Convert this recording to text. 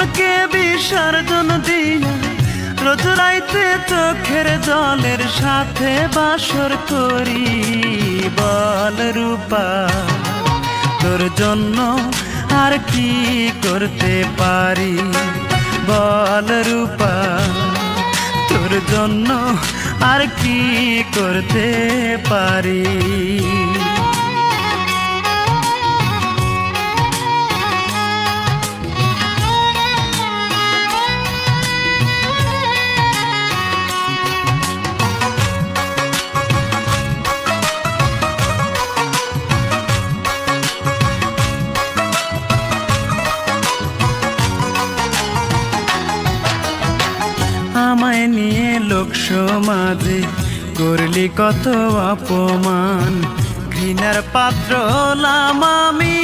মনকে বিসর্জন দিয়া রোজ রাইতে চোখের জলের সাথে বাসর করি। বল রূপা তোর জন্য আর কি করতে পারি, বল রূপা তোর জন্য আর কি করতে পারি। আমায় নিয়ে লোক সমাজে করলি কত অপমান, ঘৃণার পাত্র হলাম আমি।